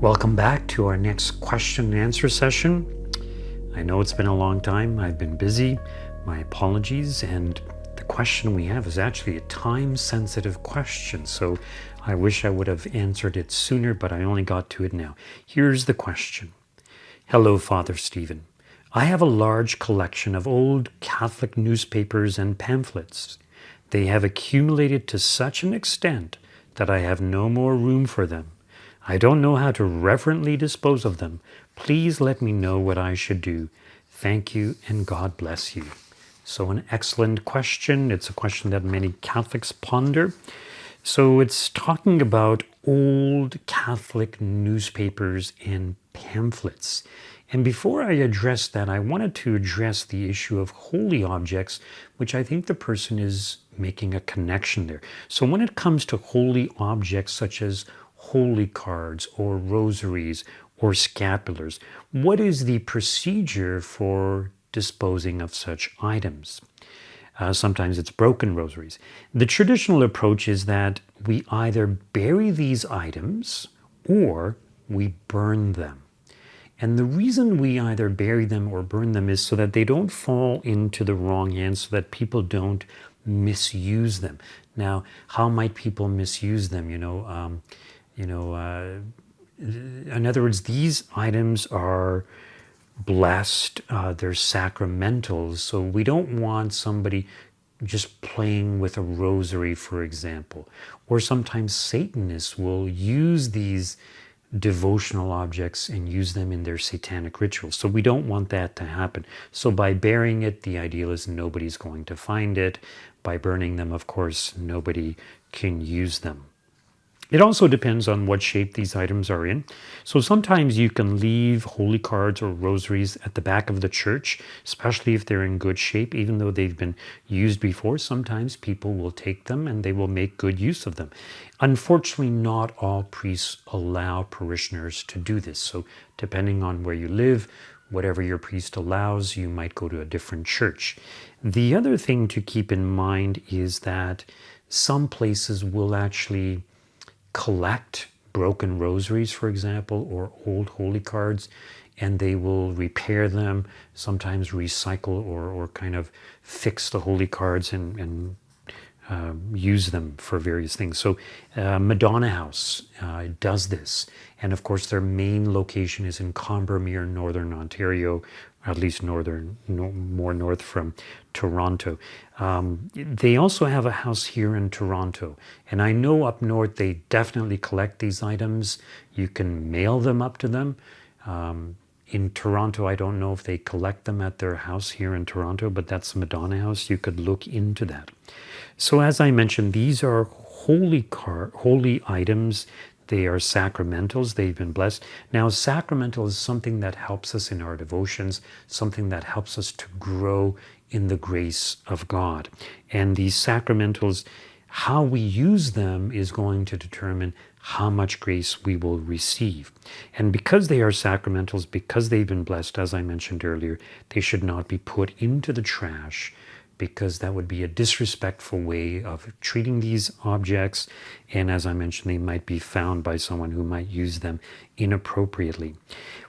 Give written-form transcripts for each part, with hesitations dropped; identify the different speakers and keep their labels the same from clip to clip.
Speaker 1: Welcome back to our next question and answer session. I know it's been a long time. I've been busy. My apologies. And the question we have is actually a time-sensitive question. So I wish I would have answered it sooner, but I only got to it now. Here's the question. Hello, Father Stephen. I have a large collection of old Catholic newspapers and pamphlets. They have accumulated to such an extent that I have no more room for them. I don't know how to reverently dispose of them. Please let me know what I should do. Thank you and God bless you. So an excellent question. It's a question that many Catholics ponder. So it's talking about old Catholic newspapers and pamphlets. And before I address that, I wanted to address the issue of holy objects, which I think the person is making a connection there. So when it comes to holy objects such as holy cards or rosaries or scapulars, what is the procedure for disposing of such items? Sometimes it's broken rosaries. The traditional approach is that we either bury these items or we burn them. And the reason we either bury them or burn them is so that they don't fall into the wrong hands, so that people don't misuse them. Now, how might people misuse them? In other words, these items are blessed, they're sacramentals, so we don't want somebody just playing with a rosary, for example. Or sometimes Satanists will use these devotional objects and use them in their satanic rituals. So we don't want that to happen. So by burying it, the ideal is nobody's going to find it. By burning them, of course, nobody can use them. It also depends on what shape these items are in. So sometimes you can leave holy cards or rosaries at the back of the church, especially if they're in good shape, even though they've been used before. Sometimes people will take them and they will make good use of them. Unfortunately, not all priests allow parishioners to do this. So depending on where you live, whatever your priest allows, you might go to a different church. The other thing to keep in mind is that some places will actually collect broken rosaries, for example, or old holy cards, and they will repair them, sometimes recycle or kind of fix the holy cards and use them for various things. So Madonna House does this. And of course, their main location is in Combermere, Northern Ontario, at least more north from Toronto. They also have a house here in Toronto. And I know up north, they definitely collect these items. You can mail them up to them. In Toronto, I don't know if they collect them at their house here in Toronto, but that's Madonna House. You could look into that. So as I mentioned, these are holy items. They are sacramentals. They've been blessed. Now, sacramental is something that helps us in our devotions, something that helps us to grow in the grace of God. And these sacramentals, how we use them is going to determine how much grace we will receive. And because they are sacramentals, because they've been blessed, as I mentioned earlier, they should not be put into the trash, because that would be a disrespectful way of treating these objects. And as I mentioned, they might be found by someone who might use them inappropriately.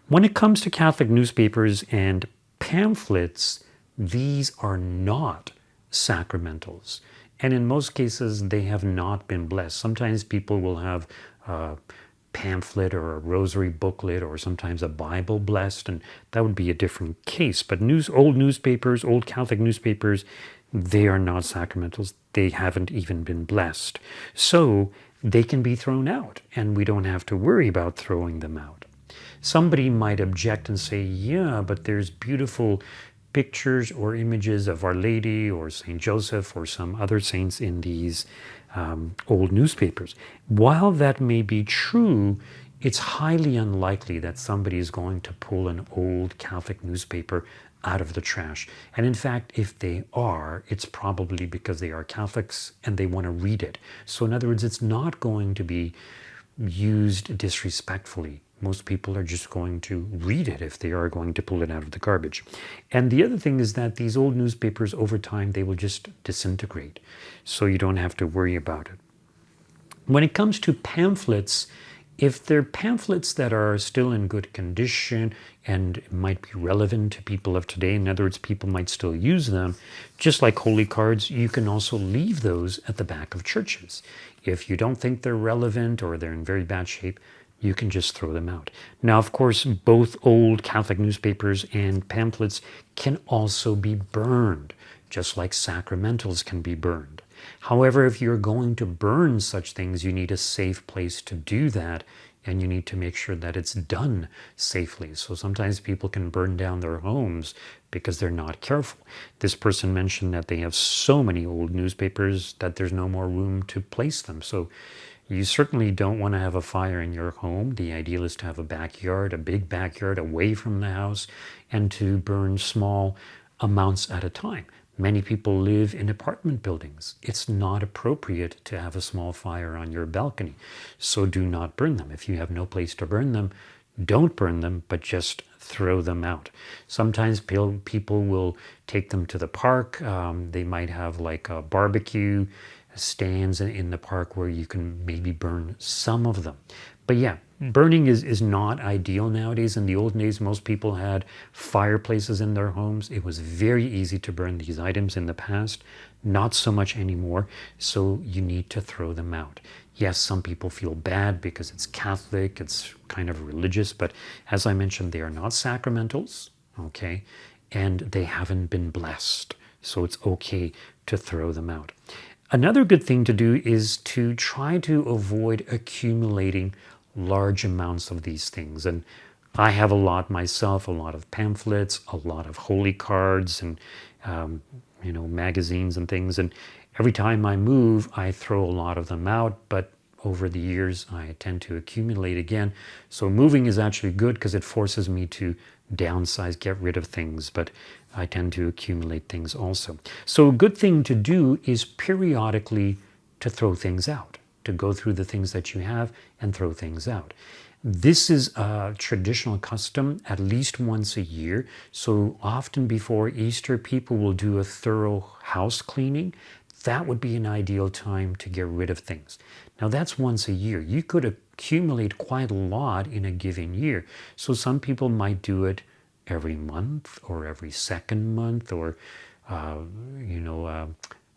Speaker 1: When it comes to Catholic newspapers and pamphlets, these are not sacramentals. And in most cases, they have not been blessed. Sometimes people will have a pamphlet or a rosary booklet or sometimes a Bible blessed, and that would be a different case. But old newspapers, old Catholic newspapers, they are not sacramentals. They haven't even been blessed. So they can be thrown out, and we don't have to worry about throwing them out. Somebody might object and say, yeah, but there's beautiful pictures or images of Our Lady or Saint Joseph or some other saints in these old newspapers. While that may be true, it's highly unlikely that somebody is going to pull an old Catholic newspaper out of the trash. And in fact, if they are, it's probably because they are Catholics and they want to read it. So in other words, it's not going to be used disrespectfully. Most people are just going to read it if they are going to pull it out of the garbage. And the other thing is that these old newspapers, over time, they will just disintegrate. So you don't have to worry about it. When it comes to pamphlets, If they're pamphlets that are still in good condition and might be relevant to people of today, in other words, people might still use them, just like holy cards, you can also leave those at the back of churches. If you don't think they're relevant or they're in very bad shape, you can just throw them out. Now, of course, both old Catholic newspapers and pamphlets can also be burned, just like sacramentals can be burned. However, if you're going to burn such things, you need a safe place to do that, and you need to make sure that it's done safely. So sometimes people can burn down their homes because they're not careful. This person mentioned that they have so many old newspapers that there's no more room to place them. So you certainly don't want to have a fire in your home. The ideal is to have a backyard, a big backyard away from the house, and to burn small amounts at a time. Many people live in apartment buildings. It's not appropriate to have a small fire on your balcony, so do not burn them. If you have no place to burn them, don't burn them, but just throw them out. Sometimes people will take them to the park. They might have like a barbecue stands in the park where you can maybe burn some of them. But yeah, burning is not ideal nowadays. In the old days, most people had fireplaces in their homes. It was very easy to burn these items in the past, not so much anymore. So you need to throw them out. Yes, some people feel bad because it's Catholic, it's kind of religious, but as I mentioned, they are not sacramentals, okay? And they haven't been blessed. So it's okay to throw them out. Another good thing to do is to try to avoid accumulating large amounts of these things. And I have a lot myself, a lot of pamphlets, a lot of holy cards and, magazines and things. And every time I move, I throw a lot of them out, but over the years, I tend to accumulate again. So moving is actually good because it forces me to downsize, get rid of things, but I tend to accumulate things also. So a good thing to do is periodically to throw things out, to go through the things that you have and throw things out. This is a traditional custom at least once a year. So often before Easter, people will do a thorough house cleaning. That would be an ideal time to get rid of things. Now that's once a year. You could accumulate quite a lot in a given year. So some people might do it every month or every second month or,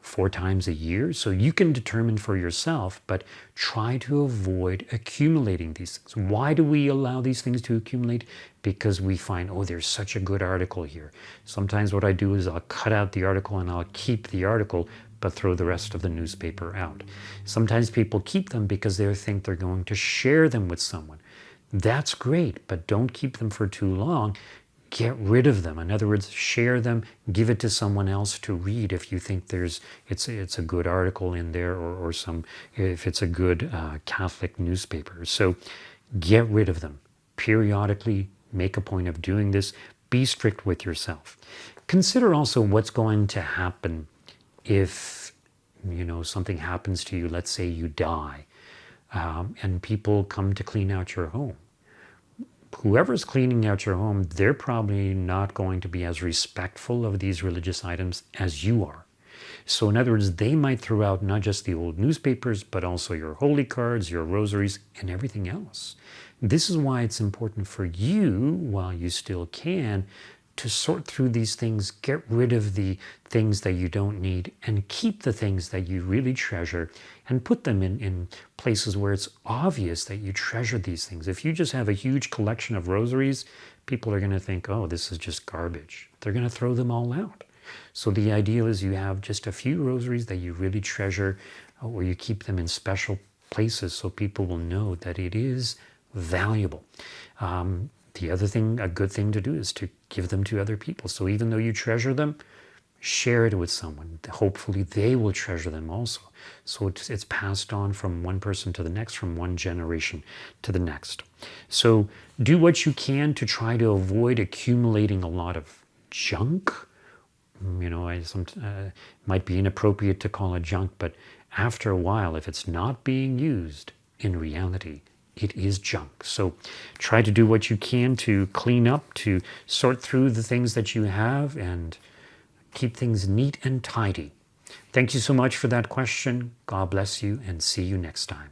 Speaker 1: 4 times a year. So you can determine for yourself, but try to avoid accumulating these things. Why do we allow these things to accumulate? Because we find, oh, there's such a good article here. Sometimes what I do is I'll cut out the article and I'll keep the article, but throw the rest of the newspaper out. Sometimes people keep them because they think they're going to share them with someone. That's great, but don't keep them for too long. Get rid of them. In other words, share them, give it to someone else to read if you think it's a good article in there or if it's a good Catholic newspaper. So get rid of them. Periodically make a point of doing this. Be strict with yourself. Consider also what's going to happen if something happens to you. Let's say you die and people come to clean out your home. Whoever's cleaning out your home, they're probably not going to be as respectful of these religious items as you are. So in other words, they might throw out not just the old newspapers, but also your holy cards, your rosaries, and everything else. This is why it's important for you, while you still can, to sort through these things, get rid of the things that you don't need, and keep the things that you really treasure, and put them in places where it's obvious that you treasure these things. If you just have a huge collection of rosaries, people are going to think, oh, this is just garbage. They're going to throw them all out. So the ideal is you have just a few rosaries that you really treasure, or you keep them in special places so people will know that it is valuable. The other thing, a good thing to do is to give them to other people. So even though you treasure them, share it with someone. Hopefully they will treasure them also. So it's passed on from one person to the next, from one generation to the next. So do what you can to try to avoid accumulating a lot of junk. Might be inappropriate to call it junk, but after a while, if it's not being used in reality, it is junk. So try to do what you can to clean up, to sort through the things that you have and keep things neat and tidy. Thank you so much for that question. God bless you and see you next time.